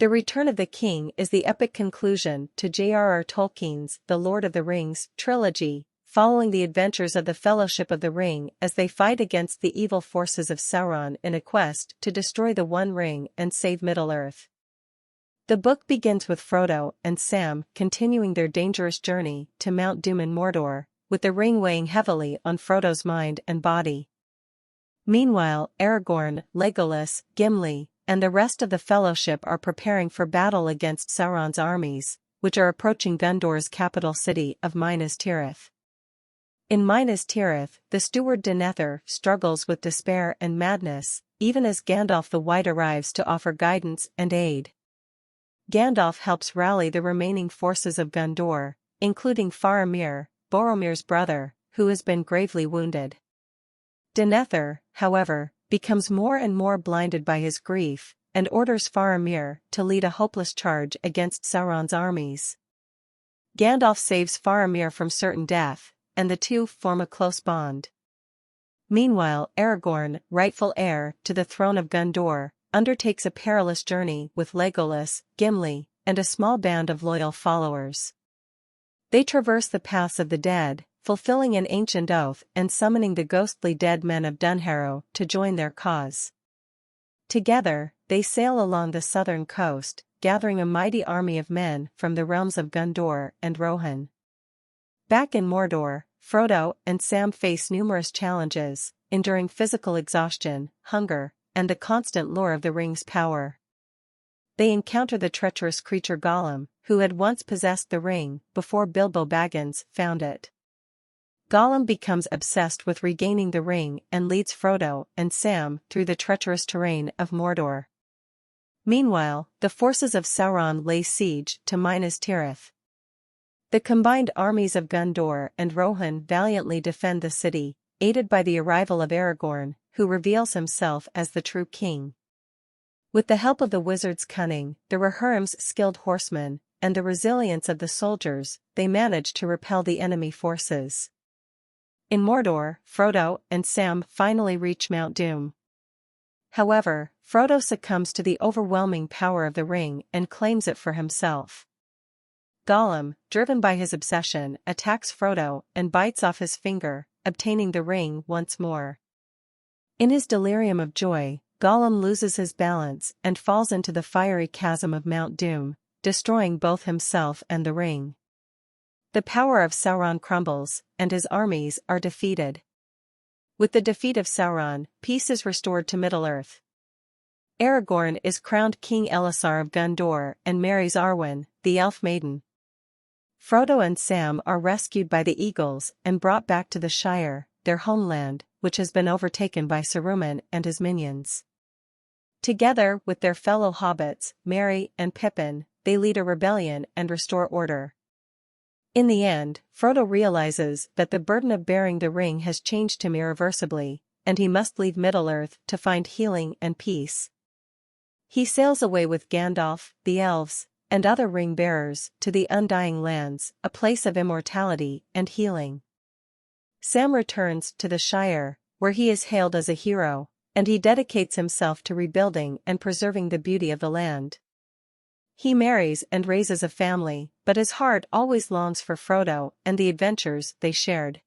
The Return of the King is the epic conclusion to J.R.R. Tolkien's The Lord of the Rings trilogy, following the adventures of the Fellowship of the Ring as they fight against the evil forces of Sauron in a quest to destroy the One Ring and save Middle-earth. The book begins with Frodo and Sam continuing their dangerous journey to Mount Doom in Mordor, with the ring weighing heavily on Frodo's mind and body. Meanwhile, Aragorn, Legolas, Gimli, and the rest of the Fellowship are preparing for battle against Sauron's armies, which are approaching Gondor's capital city of Minas Tirith. In Minas Tirith, the steward Denethor struggles with despair and madness, even as Gandalf the White arrives to offer guidance and aid. Gandalf helps rally the remaining forces of Gondor, including Faramir, Boromir's brother, who has been gravely wounded. Denethor, however, becomes more and more blinded by his grief, and orders Faramir to lead a hopeless charge against Sauron's armies. Gandalf saves Faramir from certain death, and the two form a close bond. Meanwhile, Aragorn, rightful heir to the throne of Gondor, undertakes a perilous journey with Legolas, Gimli, and a small band of loyal followers. They traverse the paths of the dead, fulfilling an ancient oath and summoning the ghostly dead men of Dunharrow to join their cause. Together, they sail along the southern coast, gathering a mighty army of men from the realms of Gondor and Rohan. Back in Mordor, Frodo and Sam face numerous challenges, enduring physical exhaustion, hunger, and the constant lure of the ring's power. They encounter the treacherous creature Gollum, who had once possessed the ring before Bilbo Baggins found it. Gollum becomes obsessed with regaining the ring and leads Frodo and Sam through the treacherous terrain of Mordor. Meanwhile, the forces of Sauron lay siege to Minas Tirith. The combined armies of Gondor and Rohan valiantly defend the city, aided by the arrival of Aragorn, who reveals himself as the true king. With the help of the wizard's cunning, the Rohirrim's skilled horsemen, and the resilience of the soldiers, they manage to repel the enemy forces. In Mordor, Frodo and Sam finally reach Mount Doom. However, Frodo succumbs to the overwhelming power of the ring and claims it for himself. Gollum, driven by his obsession, attacks Frodo and bites off his finger, obtaining the ring once more. In his delirium of joy, Gollum loses his balance and falls into the fiery chasm of Mount Doom, destroying both himself and the ring. The power of Sauron crumbles, and his armies are defeated. With the defeat of Sauron, peace is restored to Middle-earth. Aragorn is crowned King Elessar of Gondor and marries Arwen, the Elf Maiden. Frodo and Sam are rescued by the Eagles and brought back to the Shire, their homeland, which has been overtaken by Saruman and his minions. Together with their fellow hobbits, Merry and Pippin, they lead a rebellion and restore order. In the end, Frodo realizes that the burden of bearing the ring has changed him irreversibly, and he must leave Middle-earth to find healing and peace. He sails away with Gandalf, the elves, and other ring-bearers to the Undying Lands, a place of immortality and healing. Sam returns to the Shire, where he is hailed as a hero, and he dedicates himself to rebuilding and preserving the beauty of the land. He marries and raises a family, but his heart always longs for Frodo and the adventures they shared.